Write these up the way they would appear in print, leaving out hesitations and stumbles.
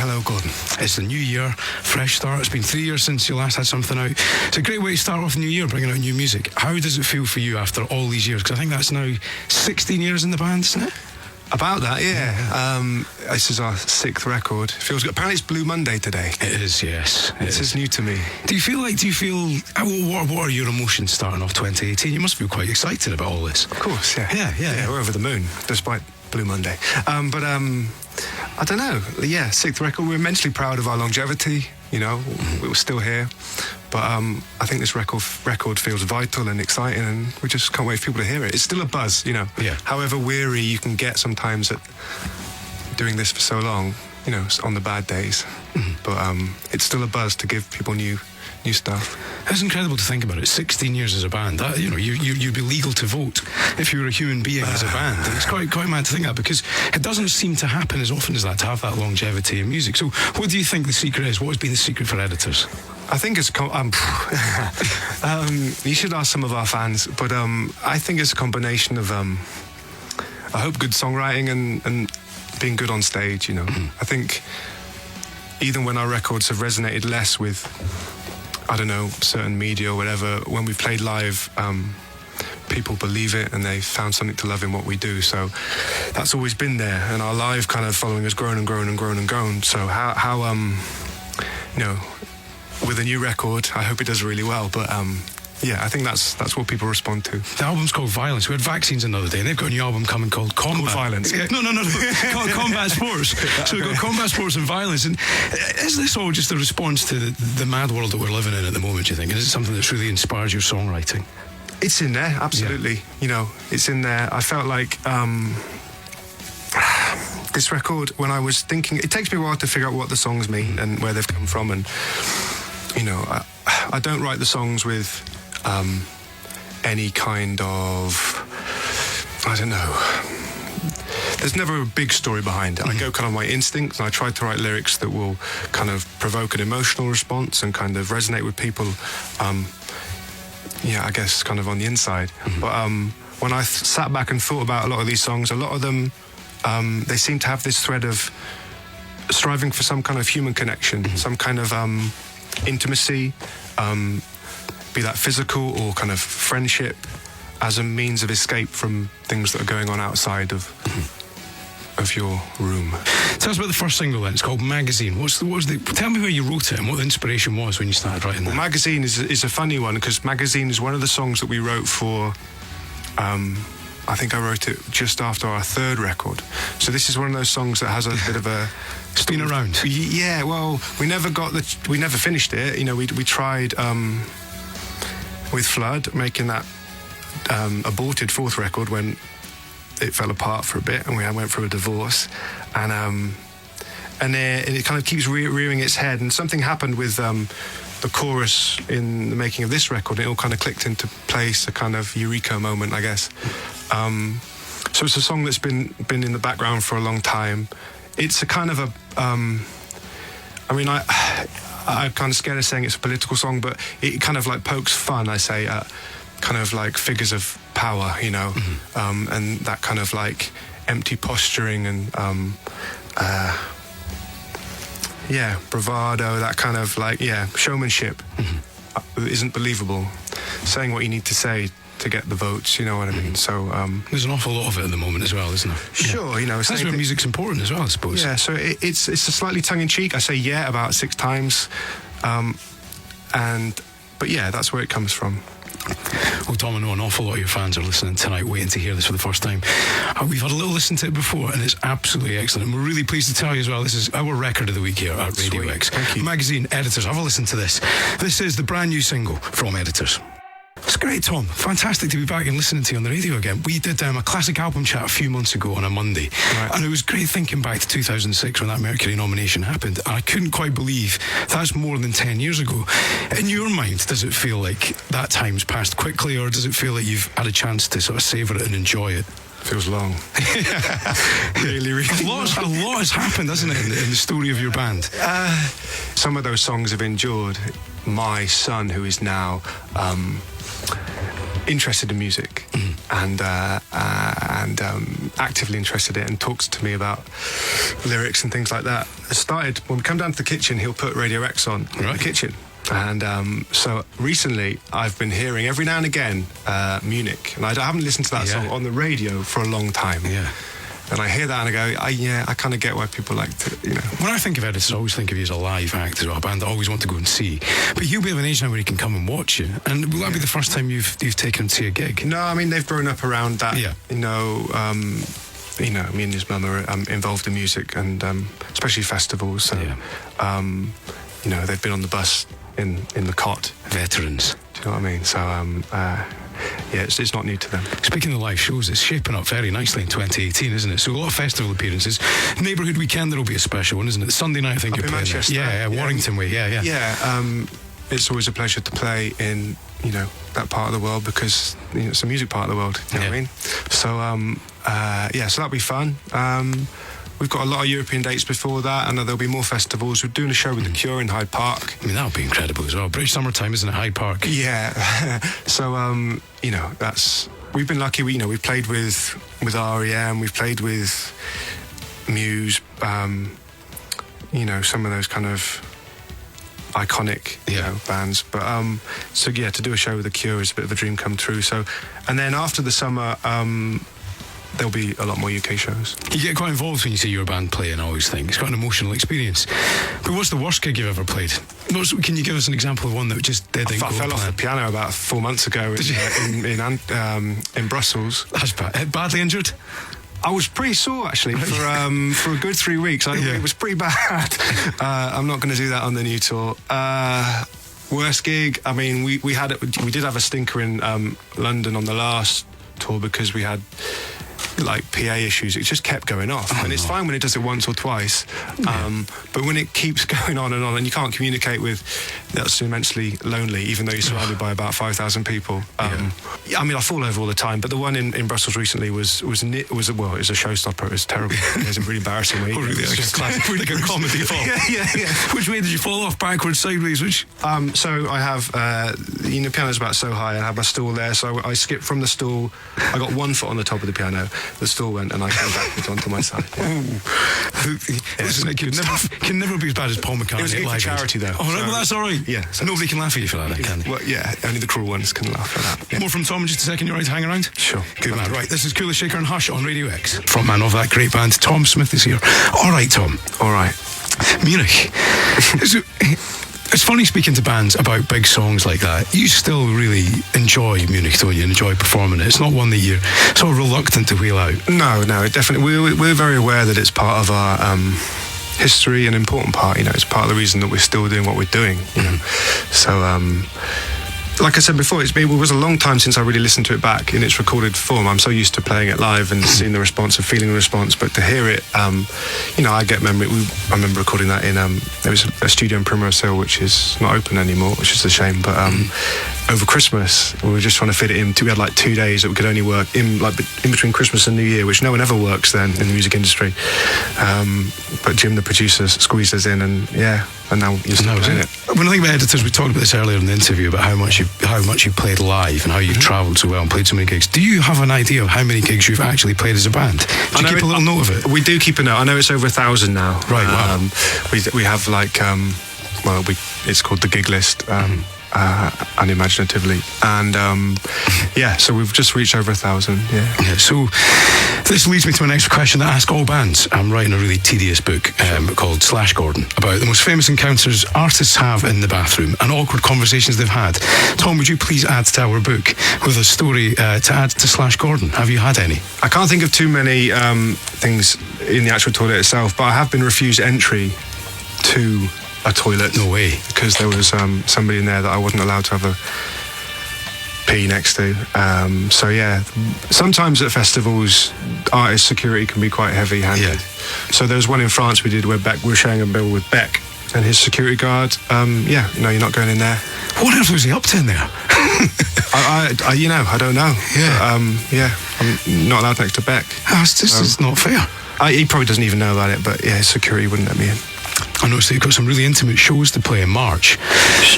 Hello, Gordon. It's the new year, fresh start. It's been 3 years since you last had something out. It's a great way to start off the new year, bringing out new music. How does it feel for you after all these years? Because I think that's now 16 years in the band, isn't it? About that, yeah. This is our 6th record. Feels good. Apparently it's Blue Monday today. It is, yes. This is new to me. Do you feel... what are your emotions starting off 2018? You must feel quite excited about all this. Of course, yeah. Yeah. We're over the moon, despite Blue Monday. I don't know. Yeah, 6th record. We're immensely proud of our longevity. You know, we're still here. But I think this record feels vital and exciting, and we just can't wait for people to hear it. It's still a buzz, you know. Yeah. However weary you can get sometimes at doing this for so long, you know, on the bad days. But it's still a buzz to give people new stuff. It's incredible to think about it. 16 years as a band. That, you know, you'd be legal to vote if you were a human being as a band. And it's quite mad to think that, because it doesn't seem to happen as often as that, to have that longevity in music. So what do you think the secret is? What has been the secret for Editors? I think it's you should ask some of our fans, but I think it's a combination of I hope good songwriting and being good on stage, you know. I think even when our records have resonated less with, I don't know, certain media or whatever, when we've played live, people believe it and they found something to love in what we do. So that's always been there, and our live kind of following has grown and grown and grown and grown. So how you know, with a new record, I hope it does really well. But yeah, I think that's what people respond to. The album's called Violence. We had Vaccines another day, and they've got a new album coming called Combat. Called Violence. Yeah, no. Called Combat Sports. So we've got Combat Sports and Violence. And is this all just a response to the mad world that we're living in at the moment, do you think? And is it something that's really inspired your songwriting? It's in there, absolutely. Yeah. You know, it's in there. I felt like this record, when I was thinking, it takes me a while to figure out what the songs mean and where they've come from. And, you know, I don't write the songs with any kind of, I don't know, there's never a big story behind it. I go kind of my instincts, and I try to write lyrics that will kind of provoke an emotional response and kind of resonate with people, yeah, I guess kind of on the inside. But when I sat back and thought about a lot of these songs, a lot of them, they seem to have this thread of striving for some kind of human connection, some kind of intimacy, be that physical or kind of friendship, as a means of escape from things that are going on outside of your room. Tell us about the first single then. It's called Magazine. Tell me where you wrote it and what the inspiration was when you started writing that. Well, Magazine is a funny one, because Magazine is one of the songs that we wrote for, I think I wrote it just after our 3rd record. So this is one of those songs that has a bit of a... It's been around. Yeah, well, we never finished it. You know, we tried with Flood, making that aborted 4th record when it fell apart for a bit, and we went through a divorce, and it kind of keeps rearing its head. And something happened with the chorus in the making of this record. It all kind of clicked into place, a kind of eureka moment, I guess. So it's a song that's been in the background for a long time. It's a kind of a, I mean, I'm kind of scared of saying it's a political song, but it kind of like pokes fun, I say, at kind of like figures of power, you know, and that kind of like empty posturing and, yeah, bravado, that kind of like, yeah, showmanship isn't believable. Saying what you need to say to get the votes, you know what I mean? So there's an awful lot of it at the moment as well, isn't there? Sure, you know. That's where music's important as well, I suppose. Yeah, so it's a slightly tongue-in-cheek. I say yeah about 6 times. But yeah, that's where it comes from. Well, Tom, I know an awful lot of your fans are listening tonight, waiting to hear this for the first time. We've had a little listen to it before, and it's absolutely excellent. And we're really pleased to tell you as well, this is our record of the week here at RadioX. Thank you. Magazine, Editors, have a listen to this. This is the brand new single from Editors. It's great, Tom. Fantastic to be back and listening to you on the radio again. We did a classic album chat a few months ago on a Monday. Right. And it was great thinking back to 2006 when that Mercury nomination happened. And I couldn't quite believe that's more than 10 years ago. In your mind, does it feel like that time's passed quickly, or does it feel like you've had a chance to sort of savour it and enjoy it? Feels long. really a lot has happened, hasn't it, in the story of your band? Some of those songs have endured. My son, who is now interested in music, and actively interested in it and talks to me about lyrics and things like that. It started when we come down to the kitchen. He'll put RadioX on in the kitchen, and so recently I've been hearing every now and again Munich, and I haven't listened to that song on the radio for a long time. Yeah. And I hear that and I go, I kind of get why people like to, When I think of editors, I always think of you as a live act as well, a band that I always want to go and see. But you'll be of an age now where he can come and watch you. And will that be the first time you've taken him to a gig? No, I mean, they've grown up around that. Yeah. Me and his mum are involved in music and especially festivals. So, they've been on the bus in the cot. Veterans. Do you know what I mean? So, it's not new to them. Speaking of live shows, it's shaping up very nicely in 2018, isn't it? So a lot of festival appearances. Neighbourhood Weekend, there'll be a special one, isn't it? Sunday night, I think Up you're in playing Manchester. there. Warrington Way, yeah. Yeah, it's always a pleasure to play in, that part of the world because it's a music part of the world, you know what I mean? So, so that'll be fun. We've got a lot of European dates before that, and there'll be more festivals. We're doing a show with The Cure in Hyde Park. I mean, that would be incredible as well. British summertime, isn't it? Hyde Park. Yeah. So, we've been lucky. We've played with REM, we've played with Muse, some of those kind of iconic bands. But to do a show with The Cure is a bit of a dream come true. So, and then after the summer, there'll be a lot more UK shows. You get quite involved when you see your band play, and I always think it's quite an emotional experience. But what's the worst gig you've ever played? Can you give us an example of one that just didn't go I fell off the piano about 4 months ago in Brussels. That's bad. Badly injured? I was pretty sore actually for a good 3 weeks. It was pretty bad. I'm not going to do that on the new tour. Worst gig? I mean, we did have a stinker in London on the last tour because we had PA issues. It just kept going off, and it's fine when it does it once or twice, but when it keeps going on and you can't communicate with, that's immensely lonely, even though you're surrounded by about 5,000 people. I mean, I fall over all the time, but the one in Brussels recently was a showstopper. It was terrible. It was really embarrassing me. Really, like a comedy fall. Yeah. Which way did you fall off? Backwards, sideways? Which? So I have the piano's about so high. I have my stool there, so I skipped from the stool. I got 1 foot on the top of the piano. The stool went, and I came backwards onto my side. Listen, it can never be as bad as Paul McCartney. It was a gig for charity, though. Oh, right, well, that's all right. Yeah. So nobody can laugh at you for that, can they? Well, yeah, only the cruel ones can laugh at that. Yeah. More from Tom in just a second. You're right to hang around? Sure. Good man. Right, this is Cooler Shaker and Hush on Radio X. Frontman of that great band, Tom Smith, is here. All right, Tom. All right. Munich. It's funny speaking to bands about big songs like that. You still really enjoy Munich, don't you? Enjoy performing it. It's not one that you're sort of reluctant to wheel out. No, it definitely. We're very aware that it's part of our history, an important part. It's part of the reason that we're still doing what we're doing. So. Like I said before, it was a long time since I really listened to it back in its recorded form. I'm so used to playing it live and seeing the response and feeling the response, but to hear it, I get memory. I remember recording that in there was a studio in Primrose Hill, which is not open anymore, which is a shame. But over Christmas, we were just trying to fit it in. We had 2 days that we could only work in between Christmas and New Year, which no one ever works then in the music industry. But Jim, the producer, squeezed us in, and now you're still doing it. When I think about editors, we talked about this earlier in the interview about how much you played live and how you've travelled so well and played so many gigs. Do you have an idea of how many gigs you've actually played as a band? Do you keep a little note of it? We do keep a note. I know it's over 1,000 now. Right. Wow. We have it's called the gig list. Unimaginatively, and so we've just reached over 1,000. So this leads me to my next question that I ask all bands. I'm writing a really tedious book called Slash Gordon about the most famous encounters artists have in the bathroom and awkward conversations they've had. Tom, would you please add to our book with a story to add to Slash Gordon? Have you had any? I can't think of too many things in the actual toilet itself, but I have been refused entry to a toilet. No way. Because there was somebody in there that I wasn't allowed to have a pee next to. Sometimes at festivals, artist security can be quite heavy-handed. Yeah. So there was one in France we did where we were sharing a bill with Beck and his security guard. You're not going in there. What else was he up to in there? I don't know. Yeah. I'm not allowed next to Beck. This is not fair. He probably doesn't even know about it, but his security wouldn't let me in. I noticed that you've got some really intimate shows to play in March.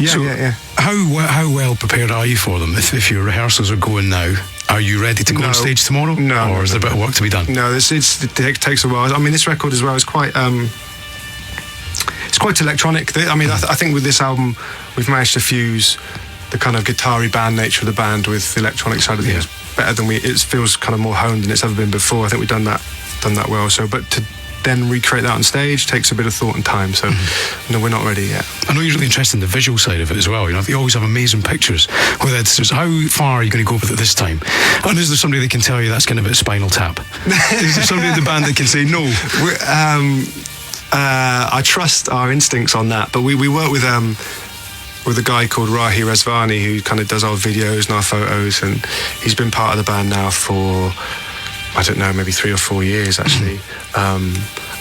Yeah. How well prepared are you for them? If your rehearsals are going now Are you ready to go on stage tomorrow? No. Or is there a bit of work to be done? No, it takes a while. I mean, this record as well is quite... it's quite electronic. I mean, I think with this album, we've managed to fuse the kind of guitar-y band nature of the band with the electronic side of things better than it feels kind of more honed than it's ever been before. I think we've done that well. So, but to then recreate that on stage takes a bit of thought and time. So, no, we're not ready yet. I know you're really interested in the visual side of it as well. You know, you always have amazing pictures with editors. How far are you going to go with it this time? And is there somebody that can tell you that's kind of a bit of Spinal Tap? Is there somebody in the band that can say no? I trust our instincts on that, but we work with a guy called Mr Rezvani who kind of does our videos and our photos, and he's been part of the band now for, I don't know, maybe 3 or 4 years actually.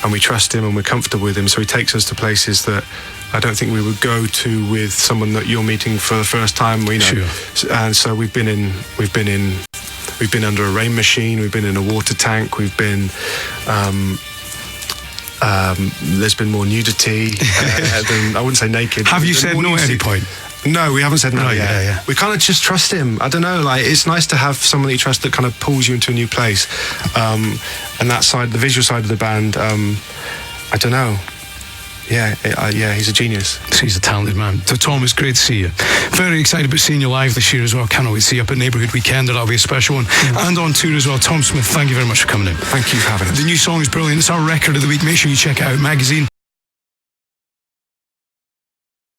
And we trust him and we're comfortable with him, so he takes us to places that I don't think we would go to with someone that you're meeting for the first time. We know, sure. And so we've been under a rain machine, we've been in a water tank, we've been. There's been more nudity than, I wouldn't say naked. Have you said no at any point? No, we haven't said no yet. Yeah. We kind of just trust him. I don't know, like, it's nice to have someone that you trust that kind of pulls you into a new place. And that side, the visual side of the band, I don't know. Yeah, he's a genius. He's a talented man. So, Tom, it's great to see you. Very excited about seeing you live this year as well. Cannot wait to see you up at Neighbourhood Weekend. That'll be a special one. And on tour as well. Tom Smith, thank you very much for coming in. Thank you for having us. The new song is brilliant. It's our record of the week. Make sure you check it out. Magazine.